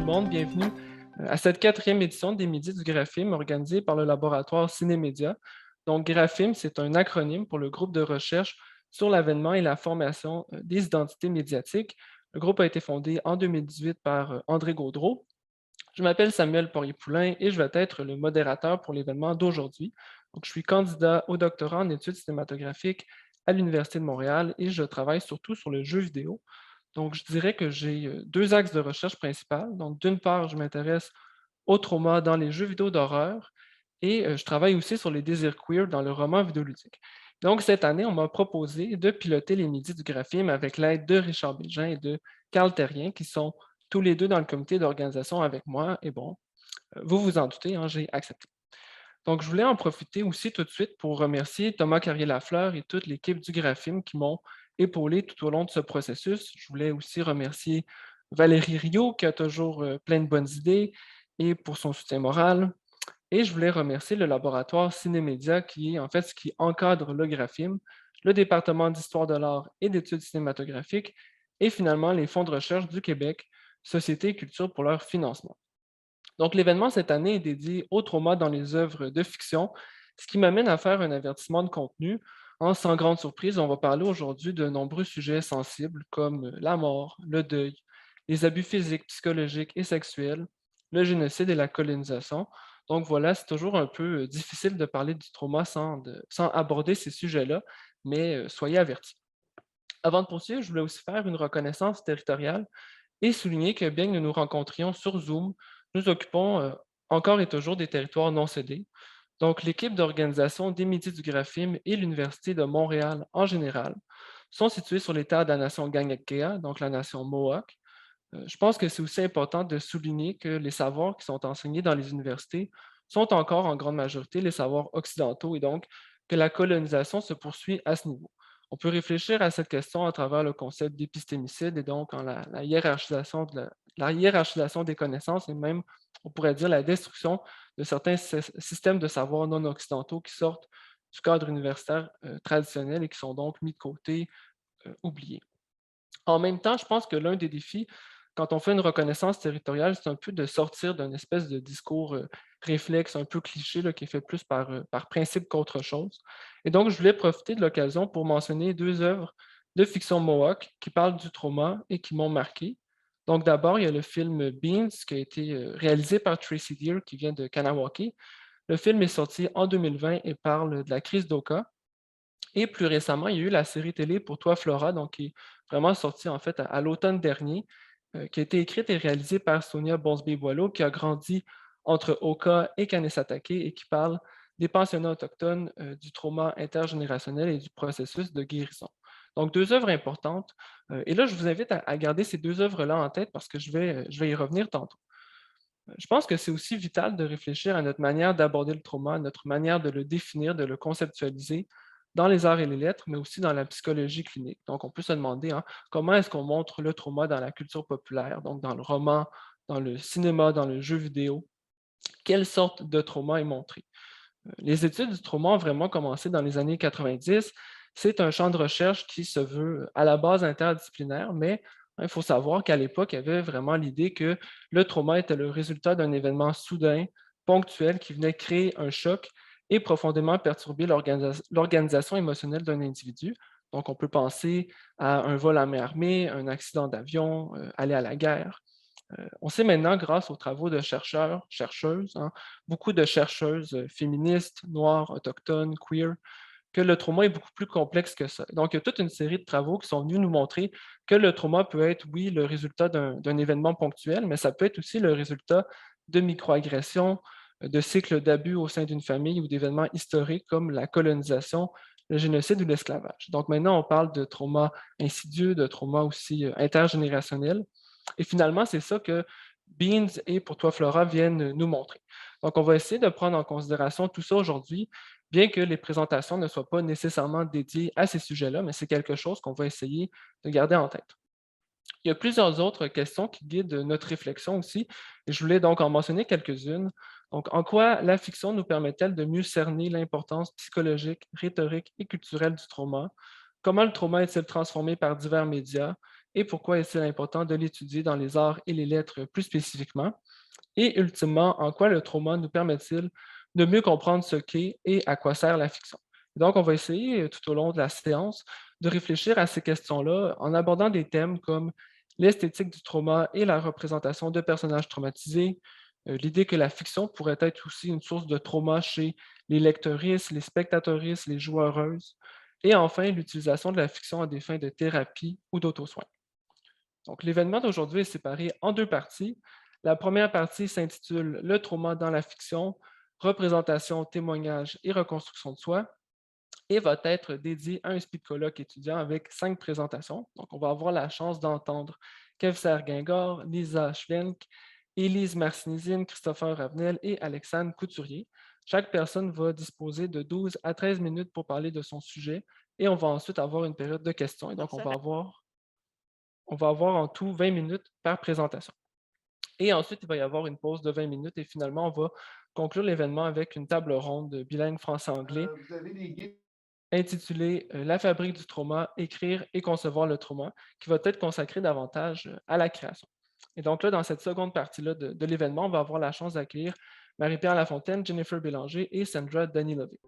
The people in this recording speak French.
monde, bienvenue à cette quatrième édition des Midis du Graphime organisée par le laboratoire Cinémédia. Donc, Graphime, c'est un acronyme pour le groupe de recherche sur l'avènement et la formation des identités médiatiques. Le groupe a été fondé en 2018 par André Gaudreault. Je m'appelle Samuel Poirier-Poulain et je vais être le modérateur pour l'événement d'aujourd'hui. Donc, je suis candidat au doctorat en études cinématographiques à l'Université de Montréal et je travaille surtout sur le jeu vidéo. Donc, je dirais que j'ai deux axes de recherche principaux. Donc, d'une part, je m'intéresse au trauma dans les jeux vidéo d'horreur et je travaille aussi sur les désirs queer dans le roman vidéoludique. Donc, cette année, on m'a proposé de piloter les midis du graphime avec l'aide de Richard Bégin et de Carl Terrien, qui sont tous les deux dans le comité d'organisation avec moi. Et bon, vous vous en doutez, hein, j'ai accepté. Donc, je voulais en profiter aussi tout de suite pour remercier Thomas Carrier-Lafleur et toute l'équipe du Graphime qui m'ont épaulé tout au long de ce processus. Je voulais aussi remercier Valérie Rio, qui a toujours plein de bonnes idées et pour son soutien moral. Et je voulais remercier le laboratoire Cinémédia, qui est en fait ce qui encadre le Graphime, le département d'histoire de l'art et d'études cinématographiques, et finalement les fonds de recherche du Québec, Société et Culture pour leur financement. Donc, l'événement cette année est dédié au trauma dans les œuvres de fiction, ce qui m'amène à faire un avertissement de contenu. Sans grande surprise, on va parler aujourd'hui de nombreux sujets sensibles comme la mort, le deuil, les abus physiques, psychologiques et sexuels, le génocide et la colonisation. Donc voilà, c'est toujours un peu difficile de parler du trauma sans aborder ces sujets-là, mais soyez avertis. Avant de poursuivre, je voulais aussi faire une reconnaissance territoriale et souligner que bien que nous nous rencontrions sur Zoom, nous occupons encore et toujours des territoires non cédés. Donc, l'équipe d'organisation des Midis du Graphime et l'Université de Montréal en général sont situés sur les terres de la nation Gangakea, donc la nation Mohawk. Je pense que c'est aussi important de souligner que les savoirs qui sont enseignés dans les universités sont encore en grande majorité les savoirs occidentaux et donc que la colonisation se poursuit à ce niveau. On peut réfléchir à cette question à travers le concept d'épistémicide et donc en la hiérarchisation, la hiérarchisation des connaissances et même, on pourrait dire, la destruction de certains systèmes de savoir non occidentaux qui sortent du cadre universitaire traditionnel et qui sont donc mis de côté, oubliés. En même temps, je pense que l'un des défis, quand on fait une reconnaissance territoriale, c'est un peu de sortir d'une espèce de discours réflexe un peu cliché là, qui est fait plus par principe qu'autre chose. Et donc, je voulais profiter de l'occasion pour mentionner deux œuvres de fiction Mohawk qui parlent du trauma et qui m'ont marqué. Donc, d'abord, il y a le film Beans qui a été réalisé par Tracy Deer qui vient de Kanawaki. Le film est sorti en 2020 et parle de la crise d'Oka. Et plus récemment, il y a eu la série télé Pour toi, Flora, donc qui est vraiment sortie en fait à l'automne dernier, qui a été écrite et réalisée par Sonia Bonsby-Boileau, qui a grandi entre Oka et Kanesatake et qui parle des pensionnats autochtones, du trauma intergénérationnel et du processus de guérison. Donc, deux œuvres importantes. Et là, je vous invite à garder ces deux œuvres-là en tête parce que je vais y revenir tantôt. Je pense que c'est aussi vital de réfléchir à notre manière d'aborder le trauma, à notre manière de le définir, de le conceptualiser dans les arts et les lettres, mais aussi dans la psychologie clinique. Donc, on peut se demander comment est-ce qu'on montre le trauma dans la culture populaire, donc dans le roman, dans le cinéma, dans le jeu vidéo. Quelle sorte de trauma est montré? Les études du trauma ont vraiment commencé dans les années 90. C'est un champ de recherche qui se veut à la base interdisciplinaire, mais il faut savoir qu'à l'époque, il y avait vraiment l'idée que le trauma était le résultat d'un événement soudain, ponctuel, qui venait créer un choc et profondément perturber l'organisation émotionnelle d'un individu. Donc, on peut penser à un vol à main armée, un accident d'avion, aller à la guerre. On sait maintenant, grâce aux travaux de chercheurs, chercheuses, beaucoup de chercheuses féministes, noires, autochtones, queer, que le trauma est beaucoup plus complexe que ça. Donc, il y a toute une série de travaux qui sont venus nous montrer que le trauma peut être, oui, le résultat d'un événement ponctuel, mais ça peut être aussi le résultat de microagressions, de cycles d'abus au sein d'une famille ou d'événements historiques comme la colonisation, le génocide ou l'esclavage. Donc maintenant, on parle de trauma insidieux, de trauma aussi intergénérationnel. Et finalement, c'est ça que Beans et Pour toi, Flora viennent nous montrer. Donc, on va essayer de prendre en considération tout ça aujourd'hui, bien que les présentations ne soient pas nécessairement dédiées à ces sujets-là, mais c'est quelque chose qu'on va essayer de garder en tête. Il y a plusieurs autres questions qui guident notre réflexion aussi, et je voulais donc en mentionner quelques-unes. Donc, en quoi la fiction nous permet-elle de mieux cerner l'importance psychologique, rhétorique et culturelle du trauma? comment le trauma est-il transformé par divers médias et pourquoi est-il important de l'étudier dans les arts et les lettres plus spécifiquement. Et ultimement, en quoi le trauma nous permet-il de mieux comprendre ce qu'est et à quoi sert la fiction. Donc, on va essayer tout au long de la séance de réfléchir à ces questions-là en abordant des thèmes comme l'esthétique du trauma et la représentation de personnages traumatisés, l'idée que la fiction pourrait être aussi une source de trauma chez les lectrices, les spectatrices, les joueuses, et enfin l'utilisation de la fiction à des fins de thérapie ou d'auto-soin. Donc, l'événement d'aujourd'hui est séparé en deux parties. La première partie s'intitule Le trauma dans la fiction, représentation, témoignage et reconstruction de soi et va être dédiée à un speed colloque étudiant avec 5 présentations. Donc, on va avoir la chance d'entendre Kevser Guingard, Lisa Schwenk, Élise Marcinizine, Christopher Ravenel et Alexandre Couturier. Chaque personne va disposer de 12 à 13 minutes pour parler de son sujet et on va ensuite avoir une période de questions. Et donc, on va avoir en tout 20 minutes par présentation. Et ensuite, il va y avoir une pause de 20 minutes et finalement, on va conclure l'événement avec une table ronde bilingue français-anglais Vous avez des guides. intitulée La fabrique du trauma, écrire et concevoir le trauma, qui va être consacrée davantage à la création. Et donc là, dans cette seconde partie-là de l'événement, on va avoir la chance d'accueillir Marie-Pierre Lafontaine, Jennifer Bélanger et Sandra Danilovic.